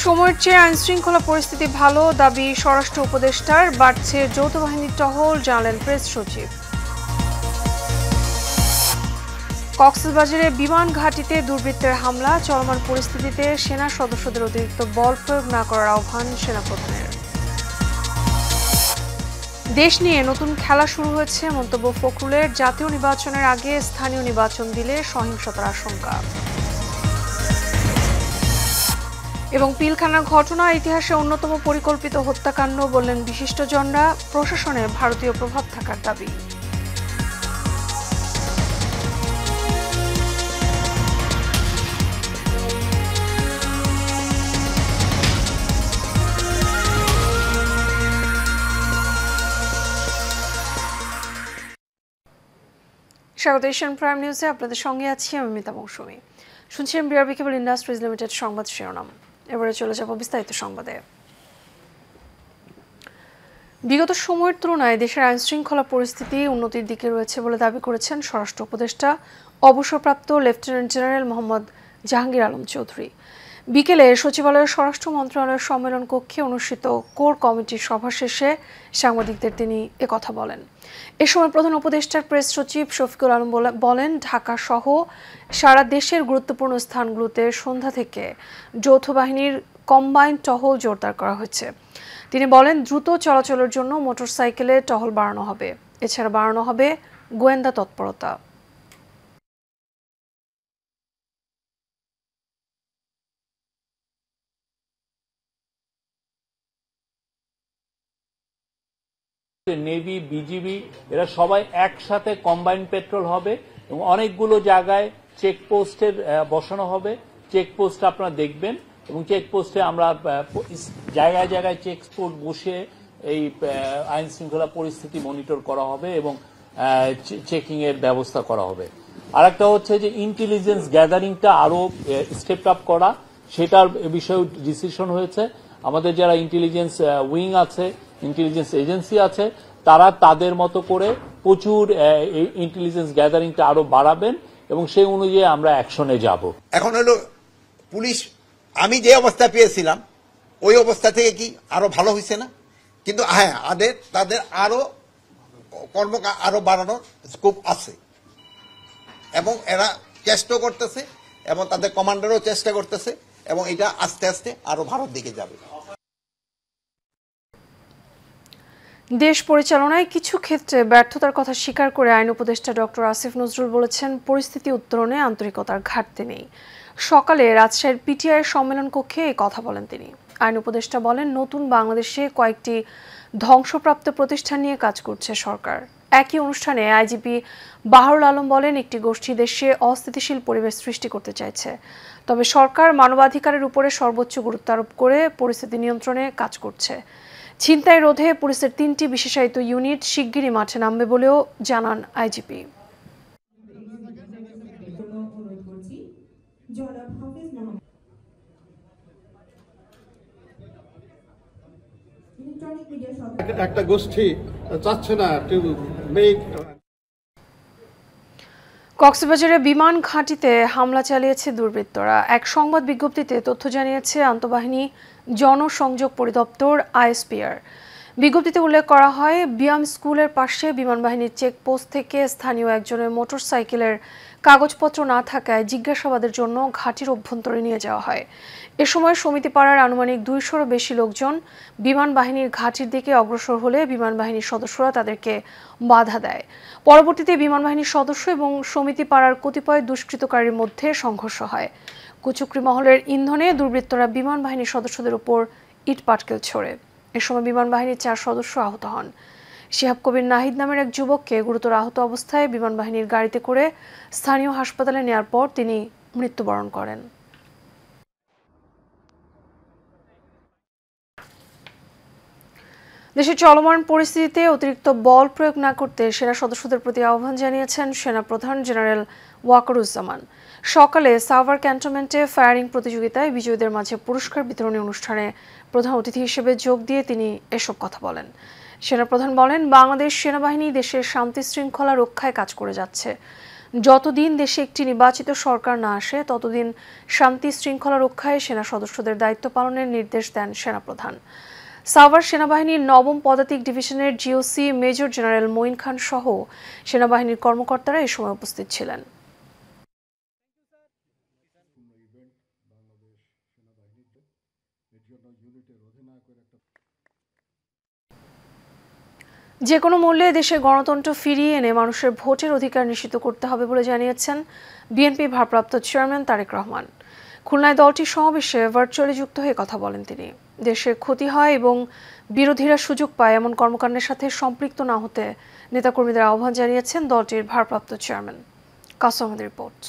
সময়ের চেয়ে আইনশৃঙ্খলা পরিস্থিতি ভালো দাবি স্বরাষ্ট্র উপদেষ্টার, বাড়ছে যৌথ বাহিনীর টহল, জানালেন প্রেস সচিব। কক্সবাজারে বিমান ঘাঁটিতে দুর্বৃত্তের হামলা, চলমান পরিস্থিতিতে সেনা সদস্যদের অতিরিক্ত বল প্রয়োগ না করার আহ্বান সেনাপ্রধানের। দেশ নিয়ে নতুন খেলা শুরু হয়েছে, মন্তব্য ফখরুলের। জাতীয় নির্বাচনের আগে স্থানীয় নির্বাচন দিলে সহিংসতার আশঙ্কা। এবং পিলখানার ঘটনা ইতিহাসে অন্যতম পরিকল্পিত হত্যাকাণ্ড বললেন বিশিষ্টজনরা, প্রশাসনে ভারতীয় প্রভাব থাকার দাবি। স্বাগত এশিয়ান প্রাইম নিউজে, আপনাদের সঙ্গে আছি আমি মিতা মৌসুমী। শুনছেন বিআরবি কেবল ইন্ডাস্ট্রিজ লিমিটেড সংবাদ শিরোনাম। এবারে চলে যাব বিস্তারিত সংবাদে। বিগত সময়ের তুলনায় দেশের আইনশৃঙ্খলা পরিস্থিতি উন্নতির দিকে রয়েছে বলে দাবি করেছেন স্বরাষ্ট্র উপদেষ্টা অবসরপ্রাপ্ত লেফটেন্যান্ট জেনারেল মোহাম্মদ জাহাঙ্গীর আলম চৌধুরী। বিকেলে সচিবালয়ের স্বরাষ্ট্র মন্ত্রণালয়ের সম্মেলন কক্ষে অনুষ্ঠিত কোর কমিটির সভা শেষে সাংবাদিকদের তিনি একথা বলেন। এ সময় প্রধান উপদেষ্টার প্রেস সচিব শফিকুল আলম বলেন, ঢাকা সহ সারা দেশের গুরুত্বপূর্ণ স্থানগুলোতে সন্ধ্যা থেকে যৌথ বাহিনীর কম্বাইন্ড টহল জোরদার করা হয়েছে। তিনি বলেন, দ্রুত চলাচলের জন্য মোটরসাইকেলে টহল বাড়ানো হবে, এছাড়া বাড়ানো হবে গোয়েন্দা তৎপরতা। নেভি, বিজিবি এরা সবাই একসাথে কম্বাইন্ড পেট্রোল হবে এবং অনেকগুলো জায়গায় চেকপোস্টের বসানো হবে। চেকপোস্ট আপনারা দেখবেন এবং চেকপোস্টে আমরা জায়গায় জায়গায় চেকপোস্ট বসে এই আইন শৃঙ্খলা পরিস্থিতি মনিটর করা হবে এবং চেকিং এর ব্যবস্থা করা হবে। আরেকটা হচ্ছে যে ইন্টেলিজেন্স গ্যাদারিংটা আরো স্টেপ আপ করা, সেটার বিষয়ে ডিসিশন হয়েছে। আমাদের যারা ইন্টেলিজেন্স উইং আছে, ইন্টেলিজেন্স এজেন্সি আছে, তারা তাদের মতো করে প্রচুর ইন্টেলিজেন্স গ্যাদারিংটা আরো বাড়াবেন এবং সেই অনুযায়ী আমরা অ্যাকশনে যাব। এখন হলো পুলিশ, আমি যে অবস্থা পেয়েছিলাম ওই অবস্থা থেকে কি আরো ভালো হয়েছে না? কিন্তু হ্যাঁ, তাদের আরো আরো বাড়ানোর স্কোপ আছে এবং এরা চেষ্টা করতেছে এবং তাদের কমান্ডারও চেষ্টা করতেছে এবং এটা আস্তে আস্তে আরো ভালোর দিকে যাবে। দেশ পরিচালনায় কিছু ক্ষেত্রে ব্যর্থতার কথা স্বীকার করে আইন উপদেষ্টা ডক্টর আসিফ নজরুল বলেছেন, পরিস্থিতি উত্তরণে আন্তরিকতার ঘাটতি নেই। সকালে রাজশাহীর পিটিআই সম্মেলন কক্ষে এই কথা বলেন তিনি। আইন উপদেষ্টা বলেন, নতুন বাংলাদেশে কয়েকটি ধ্বংসপ্রাপ্ত প্রতিষ্ঠান নিয়ে কাজ করছে সরকার। একই অনুষ্ঠানে আইজিপি বাহরুল আলম বলেন, একটি গোষ্ঠী দেশে অস্থিতিশীল পরিবেশ সৃষ্টি করতে চাইছে, তবে সরকার মানবাধিকারের উপরে সর্বোচ্চ গুরুত্ব আরোপ করে পরিস্থিতি নিয়ন্ত্রণে কাজ করছে। ছিনতাই রোধে পুলিশের 3টি বিশেষায়িত ইউনিট শিগগিরই মাঠে নামবে বলেও জানান আইজিপি। একটা গোষ্ঠী চাচ্ছে না কক্সবাজারে বিমান ঘাঁটিতে হামলা চালিয়েছে দুর্বৃত্তরা। এক সংবাদ বিজ্ঞপ্তিতে তথ্য জানিয়েছে আন্তঃবাহিনী জনসংযোগ পরিদপ্তর আইএসপিআর। বিজ্ঞপ্তিতে উল্লেখ করা হয়, বিয়াম স্কুলের পাশে বিমান বাহিনীর চেকপোস্ট থেকে স্থানীয় একজনের মোটরসাইকেলের কাগজপত্র না থাকায় জিজ্ঞাসাবাদের জন্য ঘাঁটির অভ্যন্তরে নিয়ে যাওয়া হয়। এ সময় সমিতিপাড়ার আনুমানিক 200-র বেশি লোকজন বিমান বাহিনীর ঘাঁটির দিকে অগ্রসর হলে বিমান বাহিনীর সদস্যরা তাদেরকে বাধা দেয়। পরবর্তীতে বিমান বাহিনীর সদস্য এবং সমিতিপাড়ার কতিপয় দুষ্কৃতকারীর মধ্যে সংঘর্ষ হয়। কুচক্রী মহলের ইন্ধনে দুর্বৃত্তরা বিমান বাহিনীর সদস্যদের উপর ইট পাটকেল ছোড়ে। এ সময় বিমান বাহিনীর 4 সদস্য আহত হন। শিহাব কবির নাহিদ নামের এক যুবককে গুরুতর আহত অবস্থায় বিমান বাহিনীর গাড়িতে করে স্থানীয় হাসপাতালে নেওয়ার পর তিনি মৃত্যুবরণ করেন। দেশের চলমান পরিস্থিতিতে অতিরিক্ত বল প্রয়োগ না করতে সেনা সদস্যদের প্রতি আহ্বান জানিয়েছেন সেনাপ্রধান জেনারেল ওয়াকারুজ্জামান। সকালে সাভার ক্যান্টনমেন্টে ফায়ারিং প্রতিযোগিতায় বিজয়ীদের মাঝে পুরস্কার বিতরণী অনুষ্ঠানে প্রধান অতিথি হিসেবে যোগ দিয়ে তিনি এসব কথা বলেন। সেনাপ্রধান বলেন, বাংলাদেশ সেনাবাহিনী দেশের শান্তি শৃঙ্খলা রক্ষায় কাজ করে যাচ্ছে। যতদিন দেশে একটি নির্বাচিত সরকার না আসে ততদিন শান্তি শৃঙ্খলা রক্ষায় সেনা সদস্যদের দায়িত্ব পালনের নির্দেশ দেন সেনাপ্রধান। সাভার সেনাবাহিনীর ৯ম পদাতিক ডিভিশনের জিওসি মেজর জেনারেল মঈন খান সহ সেনাবাহিনীর কর্মকর্তারা এ সময় উপস্থিত ছিলেন। যে কোনো মূল্যে দেশে গণতন্ত্র ফিরিয়ে এনে মানুষের ভোটের অধিকার নিশ্চিত করতে হবে বলে জানিয়েছেন বিএনপি ভারপ্রাপ্ত চেয়ারম্যান তারেক রহমান। খুলনায় দলটির সমাবেশে ভার্চুয়ালি যুক্ত হয়ে কথা বলেন তিনি। দেশের ক্ষতি হয় এবং বিরোধীরা সুযোগ পায় এমন কর্মকাণ্ডের সাথে সম্পৃক্ত না হতে নেতাকর্মীদের আহ্বান জানিয়েছেন দলটির ভারপ্রাপ্ত চেয়ারম্যান। কাসমের রিপোর্ট।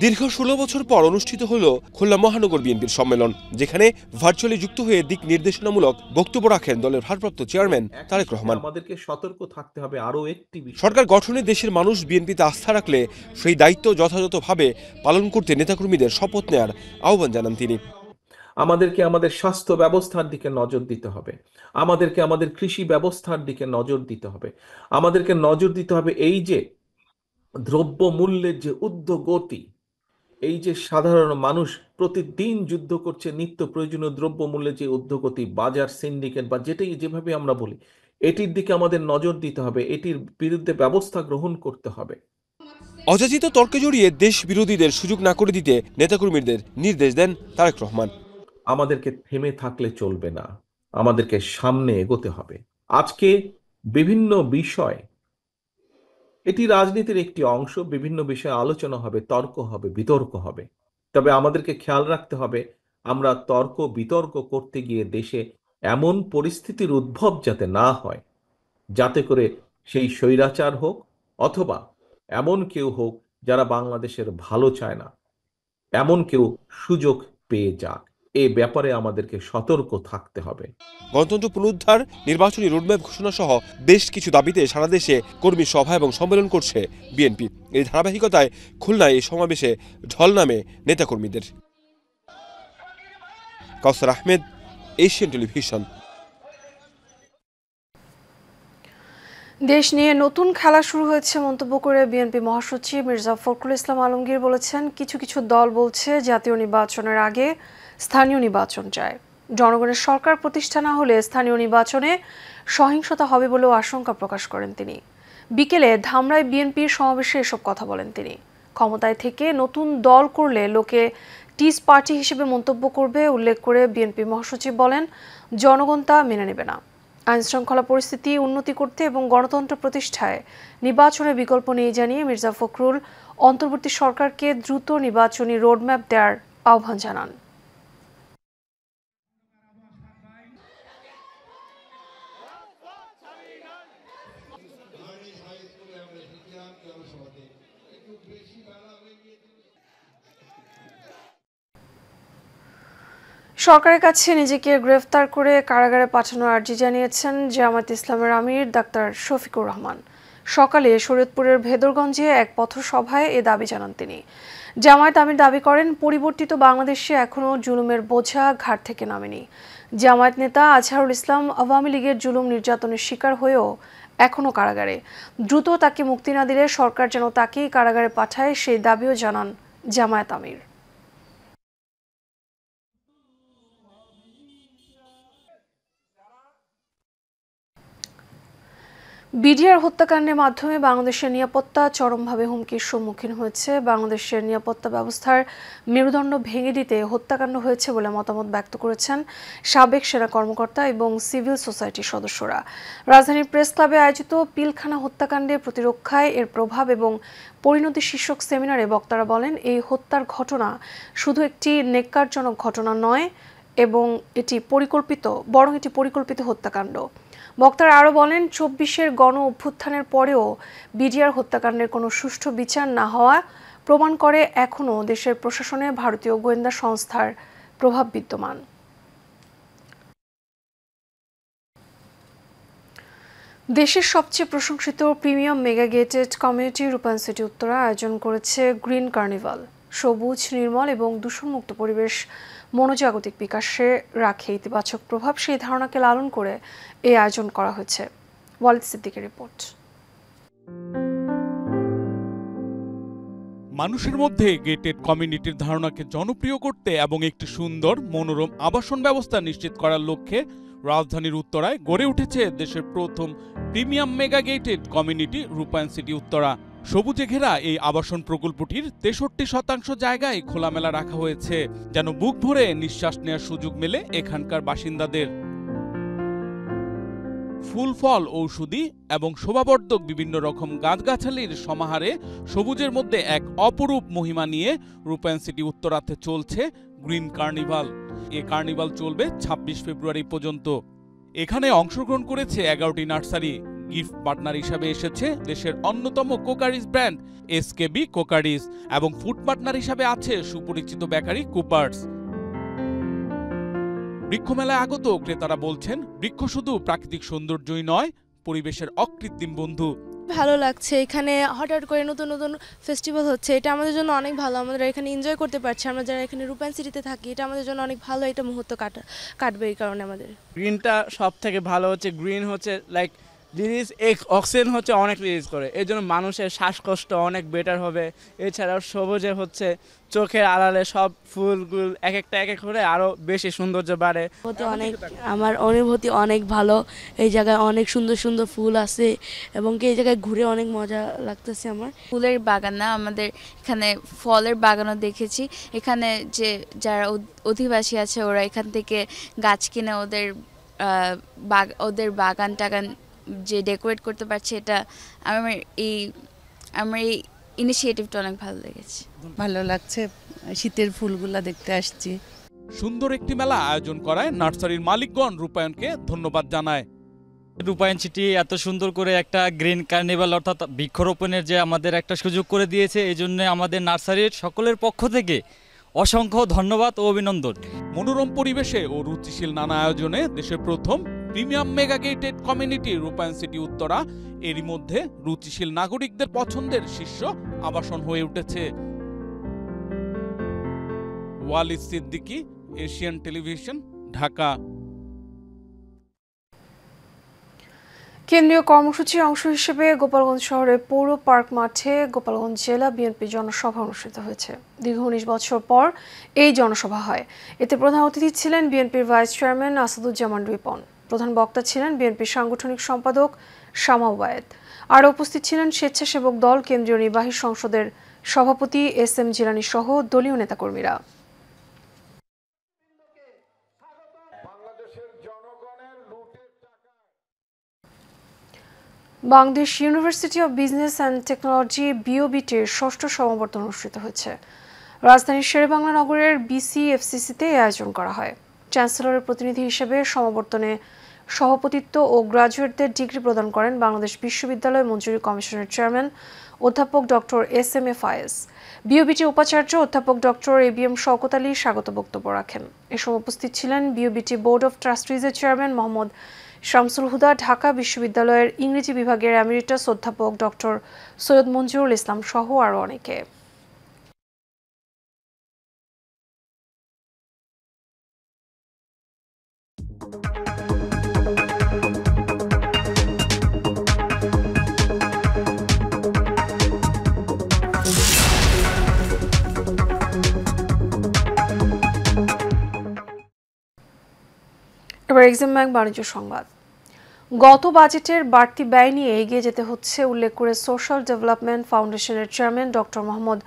দীর্ঘ ১৬ বছর পর অনুষ্ঠিত হল খুলনা মহানগর বিএনপির সম্মেলন, যেখানে ভার্চুয়ালি যুক্ত হয়ে দিক নির্দেশনামূলক বক্তব্য রাখেন দলের ভারপ্রাপ্ত চেয়ারম্যান তারেক রহমান। আমাদেরকে সতর্ক থাকতে হবে আরো একটি বিষয়, সরকার গঠনে দেশের মানুষ বিএনপিতে আস্থা রাখলে সেই দায়িত্ব যথাযথভাবে পালন করতে নেতাকর্মীদের শপথ নেয়ার আহ্বান জানান তিনি। আমাদেরকে আমাদের স্বাস্থ্য ব্যবস্থার দিকে নজর দিতে হবে, আমাদেরকে আমাদের কৃষি ব্যবস্থার দিকে নজর দিতে হবে, আমাদেরকে নজর দিতে হবে এই যে দ্রব্য মূল্যের যে ঊর্ধ্বগতি, এই যে সাধারণ মানুষ প্রতিদিন যুদ্ধ করছে নিত্য প্রয়োজনীয় দ্রব্য মূল্যের যে ঊর্ধ্বগতি, বাজার সিন্ডিকেট বা যেটাই যেভাবে আমরা বলি, এটির দিকে আমাদের নজর দিতে হবে, এটির বিরুদ্ধে ব্যবস্থা গ্রহণ করতে হবে। অযাচিত তর্কে জড়িয়ে দেশ বিরোধীদের সুযোগ না করে দিতে নেতাকর্মীদের নির্দেশ দেন তারেক রহমান। আমাদেরকে থেমে থাকলে চলবে না, আমাদেরকে সামনে এগোতে হবে। আজকে বিভিন্ন বিষয়, এটি রাজনীতির একটি অংশ, বিভিন্ন বিষয়ে আলোচনা হবে, তর্ক হবে, বিতর্ক হবে, তবে আমাদেরকে খেয়াল রাখতে হবে আমরা তর্ক বিতর্ক করতে গিয়ে দেশে এমন পরিস্থিতির উদ্ভব যাতে না হয়, যাতে করে সেই স্বৈরাচার হোক অথবা এমন কেউ হোক যারা বাংলাদেশের ভালো চায় না, এমন কেউ সুযোগ পেয়ে যাক, এ ব্যাপারে আমাদেরকে সতর্ক থাকতে হবে। গণতন্ত্র পুনরুদ্ধার, নির্বাচনী রোডম্যাপ ঘোষণা সহ বেশ কিছু দাবিতে সারা দেশে কর্মী সভা এবং সম্মেলন করছে বিএনপি। এই ধারাবাহিকতায় খুলনায় এই সমাবেশে ঢল নামে নেতাকর্মীদের। কাউসার আহমেদ, এশিয়ান টেলিভিশন। দেশ নিয়ে নতুন খেলা শুরু হয়েছে মন্তব্য করে বিএনপি মহাসচিব মির্জা ফখরুল ইসলাম আলমগীর বলেছেন, কিছু কিছু দল বলছে জাতীয় নির্বাচনের আগে স্থানীয় নির্বাচন চায়। জনগণের সরকার প্রতিষ্ঠা না হলে স্থানীয় নির্বাচনে সহিংসতা হবে বলেও আশঙ্কা প্রকাশ করেন তিনি। বিকেলে ধামরাই বিএনপির সমাবেশে এসব কথা বলেন তিনি। ক্ষমতায় থেকে নতুন দল করলে লোকে টিস পার্টি হিসেবে মন্তব্য করবে উল্লেখ করে বিএনপি মহাসচিব বলেন, জনগণ তা মেনে নেবে না। আইনশৃঙ্খলা পরিস্থিতি উন্নতি করতে এবং গণতন্ত্র প্রতিষ্ঠায় নির্বাচনের বিকল্প নেই জানিয়ে মির্জা ফখরুল অন্তর্বর্তী সরকারকে দ্রুত নির্বাচনী রোডম্যাপ দেওয়ার আহ্বান জানান। সরকারের কাছে নিজেকে গ্রেফতার করে কারাগারে পাঠানোর আর্জি জানিয়েছেন জামায়াত ইসলামের আমির ডাক্তার শফিকুর রহমান। সকালে শরীয়তপুরের ভেদরগঞ্জে এক পথসভায় এ দাবি জানান তিনি। জামায়াত আমির দাবি করেন, পরিবর্তিত বাংলাদেশে এখনও জুলুমের বোঝা ঘাট থেকে নামেনি। জামায়াত নেতা আজহারুল ইসলাম আওয়ামী লীগের জুলুম নির্যাতনের শিকার হয়েও এখনও কারাগারে। দ্রুত তাকে মুক্তি না দিলে সরকার যেন তাকেই কারাগারে পাঠায় সেই দাবিও জানান জামায়াত আমির। বিডিআর হত্যাকাণ্ডের মাধ্যমে বাংলাদেশের নিরাপত্তা চরমভাবে হুমকির সম্মুখীন হয়েছে। বাংলাদেশের নিরাপত্তা ব্যবস্থার মেরুদণ্ড ভেঙে দিতে হত্যাকাণ্ড হয়েছে বলে মতামত ব্যক্ত করেছেন সাবেক সেনা কর্মকর্তা এবং সিভিল সোসাইটির সদস্যরা। রাজধানীর প্রেস ক্লাবে আয়োজিত পিলখানা হত্যাকাণ্ডের প্রতিরক্ষায় এর প্রভাব এবং পরিণতি শীর্ষক সেমিনারে বক্তারা বলেন, এই হত্যার ঘটনা শুধু একটি নেক্কারজনক ঘটনা নয় এবং এটি পরিকল্পিত হত্যাকাণ্ড। বক্তারা আরও বলেন, ২৪-এর গণ অভ্যুত্থানের পরেও বিডিআর হত্যাকাণ্ডের কোনো সুষ্ঠু বিচার না হওয়া প্রমাণ করে এখনও দেশের প্রশাসনে ভারতীয় গোয়েন্দা সংস্থার প্রভাব বিদ্যমান। দেশের সবচেয়ে প্রশংসিত প্রিমিয়াম মেগা গেটেড কমিউনিটি রূপায়ণ সিটি উত্তরা আয়োজন করেছে গ্রিন কার্নিভাল। সবুজ, নির্মল এবং দূষণমুক্ত পরিবেশ মনোজাগতিক বিকাশে রাখে ইতিবাচক প্রভাব, সেই ধারণাকে লালন করে এই আয়োজন করা হয়েছে। ওয়ালিদ সিদ্দিকের রিপোর্ট। মানুষের মধ্যে গেটেড কমিউনিটির ধারণাকে জনপ্রিয় করতে এবং একটি সুন্দর মনোরম আবাসন ব্যবস্থা নিশ্চিত করার লক্ষ্যে রাজধানীর উত্তরায় গড়ে উঠেছে দেশের প্রথম প্রিমিয়াম মেগা গেটেড কমিউনিটি রূপায়ণ সিটি উত্তরা। সবুজে ঘেরা এই আবাসন প্রকল্পটির 63% জায়গায় খোলামেলা রাখা হয়েছে, যেন বুক ভরে নিঃশ্বাস নেওয়ার সুযোগ মেলে এখানকার বাসিন্দাদের। ফুল ফল, ঔষধি এবং শোভাবর্ধক বিভিন্ন রকম গাছগাছালির সমাহারে সবুজের মধ্যে এক অপরূপ মহিমা নিয়ে রূপায়ণ সিটি উত্তরাতে চলছে গ্রিন কার্নিভাল। এ কার্নিভাল চলবে 26 ফেব্রুয়ারি পর্যন্ত। এখানে অংশগ্রহণ করেছে 11টি নার্সারি। গিফট পার্টনার হিসাবে এসেছে দেশের অন্যতম কোকারিস ব্র্যান্ড এসকেবি কোকারিস এবং ফুড পার্টনার হিসাবে আছে সুপরিচিত বেকারি কুপার্স। বৃক্ষমেলায় আগত ক্রেতারা বলছেন, বৃক্ষ শুধু প্রাকৃতিক সৌন্দর্যই নয়, পরিবেশের অকৃত্রিম বন্ধু। ভালো লাগছে, এখানে হঠাৎ করে নতুন নতুন ফেস্টিভ্যাল হচ্ছে, এটা আমাদের জন্য অনেক ভালো। আমরা এখানে এনজয় করতে পারছি, আমরা যারা এখানে রূপায়ণ সিটিতে থাকি, এটা আমাদের জন্য অনেক ভালো একটা মুহূর্ত কাটবে এই কারণে আমাদের। গ্রিনটা সব থেকে ভালো হচ্ছে, গ্রিন হচ্ছে লাইক রিলিজ অক্সিজেন হচ্ছে অনেক রিলিজ করে, এই জন্য মানুষের শ্বাসকষ্ট অনেক বেটার হবে। এছাড়াও সবুজে হচ্ছে চোখের আড়ালে সব ফুলগুলো এক একটা করে আরও বেশি সৌন্দর্য বাড়ে। আমার অনুভূতি অনেক ভালো, এই জায়গায় অনেক সুন্দর সুন্দর ফুল আছে এবং এই জায়গায় ঘুরে অনেক মজা লাগতেছে আমার। ফুলের বাগান না, আমাদের এখানে ফলের বাগানও দেখেছি। এখানে যে যারা অধিবাসী আছে ওরা এখান থেকে গাছ কিনে ওদের বাগান টাগান যে ডেকোরেট করতে পারছে, এটা আমার এই ইনিশিয়েটিভটা অনেক ভালো লেগেছে। ভালো লাগছে, শীতের ফুলগুলা দেখতে আসছি। সুন্দর একটি মেলা আয়োজন করায় নার্সারির মালিকগণ রূপায়ণকে ধন্যবাদ জানায়। রূপায়ণ সিটি এত সুন্দর করে একটা গ্রিন কার্নিভাল অর্থাৎ বৃক্ষরোপণের যে আমাদের একটা সুযোগ করে দিয়েছে, এই জন্য আমাদের নার্সারির সকলের পক্ষ থেকে অসংখ্য ধন্যবাদ ও অভিনন্দন। মনোরম পরিবেশে ও রুচিশীল নানা আয়োজনে দেশের প্রথম প্রিমিয়াম মেগা গেটেড কমিউনিটি রূপায়ণ সিটি উত্তরা এরই মধ্যে রুচিশীল নাগরিকদের পছন্দের শীর্ষ আবাসন হয়ে উঠেছে। Walid Siddiqui, Asian television, Dhaka. কেন্দ্রীয় কর্মসূচির অংশ হিসেবে গোপালগঞ্জ শহরের পৌর পার্ক মাঠে গোপালগঞ্জ জেলা বিএনপি জনসভা অনুষ্ঠিত হয়েছে। দীর্ঘ 19 বছর পর এই জনসভা হয়। এতে প্রধান অতিথি ছিলেন বিএনপির ভাইস চেয়ারম্যান আসাদুজ্জামান রিপন। প্রধান বক্তা ছিলেন বিএনপির সাংগঠনিক সম্পাদক শামা ওবায়েদ। আরও উপস্থিত ছিলেন স্বেচ্ছাসেবক দল, কেন্দ্রীয় নির্বাহী সংসদের সভাপতি এস.এম. জিলানী সহ দলীয় নেতাকর্মীরা। Bangladesh university of business and technology বিওবিটির 6ষ্ঠ সমাবর্তন অনুষ্ঠিত হয়েছে। রাজধানীর শেরেবাংলা নগরের বিসিএফসিসিতে আয়োজন করা হয়। চ্যান্সেলরের প্রতিনিধি হিসেবে সমাবর্তনে সভাপতিত্ব ও গ্রাজুয়েটদের ডিগ্রি প্রদান করেন বাংলাদেশ বিশ্ববিদ্যালয় মঞ্জুরি কমিশনের চেয়ারম্যান অধ্যাপক ডক্টর এস.এম.এ. ফায়েজ। বিওবিটি উপাচার্য অধ্যাপক ডক্টর এ.বি.এম. শওকত আলী স্বাগত বক্তব্য রাখেন। এ সময় উপস্থিত ছিলেন বিওবিটি বোর্ড অব ট্রাস্টিজের চেয়ারম্যান মোহাম্মদ শামসুল হুদা, ঢাকা বিশ্ববিদ্যালয়ের ইংরেজি বিভাগের এমিরিটাস অধ্যাপক ডক্টর সৈয়দ মঞ্জুরুল ইসলাম সহ আরও অনেকে। এবার এক্সাম ব্যাংক বাণিজ্য সংবাদ। গত বাজেটের বাড়তি ব্যয় নিয়ে এগিয়ে যেতে হচ্ছে উল্লেখ করে সোশ্যাল ডেভেলপমেন্ট ফাউন্ডেশনের চেয়ারম্যান ডক্টর মোহাম্মদ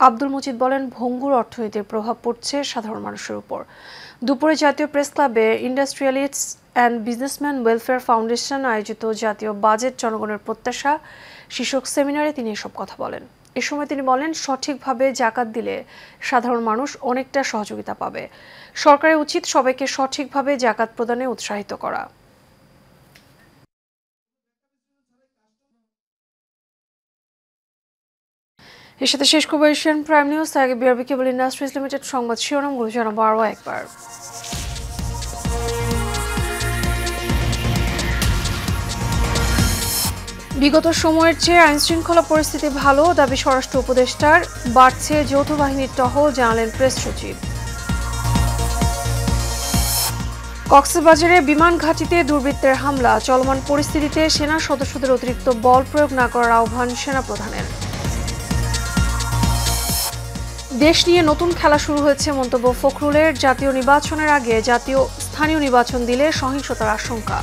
আব্দুল মজিদ বলেন, ভঙ্গুর অর্থনীতির প্রভাব পড়ছে সাধারণ মানুষের উপর। দুপুরে জাতীয় প্রেস ক্লাবে ইন্ডাস্ট্রিয়ালিস্টস অ্যান্ড বিজনেসম্যান ওয়েলফেয়ার ফাউন্ডেশন আয়োজিত জাতীয় বাজেট জনগণের প্রত্যাশা শীর্ষক সেমিনারে তিনি এসব কথা বলেন। এ সময় তিনি বলেন, সঠিকভাবে জাকাত দিলে সাধারণ মানুষ অনেকটা সহযোগিতা পাবে। সরকারের উচিত সবাইকে সঠিকভাবে জাকাত প্রদানে উৎসাহিত করা। এর সাথে শেষ করব এশিয়ান প্রাইম নিউজ। আগে বিআরবি কেবল ইন্ডাস্ট্রিজ লিমিটেড সংবাদ শিরোনামগুলো জানাবো আরও একবার। বিগত সময়ের চেয়ে আইনশৃঙ্খলা পরিস্থিতি ভালো, দাবি স্বরাষ্ট্র উপদেষ্টার। বাড়ছে যৌথ বাহিনীর টহল, জানালেন প্রেস সচিব। কক্সবাজারে বিমান ঘাঁটিতে দুর্বৃত্তের হামলা, চলমান পরিস্থিতিতে সেনা সদস্যদের অতিরিক্ত বল প্রয়োগ না করার আহ্বান সেনাপ্রধানের। দেশ নিয়ে নতুন খেলা শুরু হয়েছে মন্তব্য ফখরুলের। জাতীয় নির্বাচনের আগে জাতীয় স্থানীয় নির্বাচন দিলে সহিংসতার আশঙ্কা।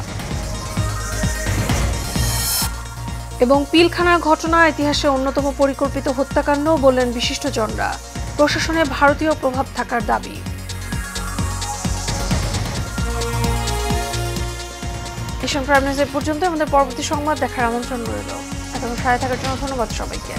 এবং পিলখানার ঘটনা ইতিহাসে অন্যতম পরিকল্পিত হত্যাকাণ্ড বললেন বিশিষ্টজনরা। প্রশাসনে ভারতীয় প্রভাব থাকার দাবি। এশিয়ান প্রাইম নিউজ এ পর্যন্ত। আমাদের পরবর্তী সংবাদ দেখার আমন্ত্রণ রইল। এতক্ষণ সাথে থাকার জন্য ধন্যবাদ সবাইকে।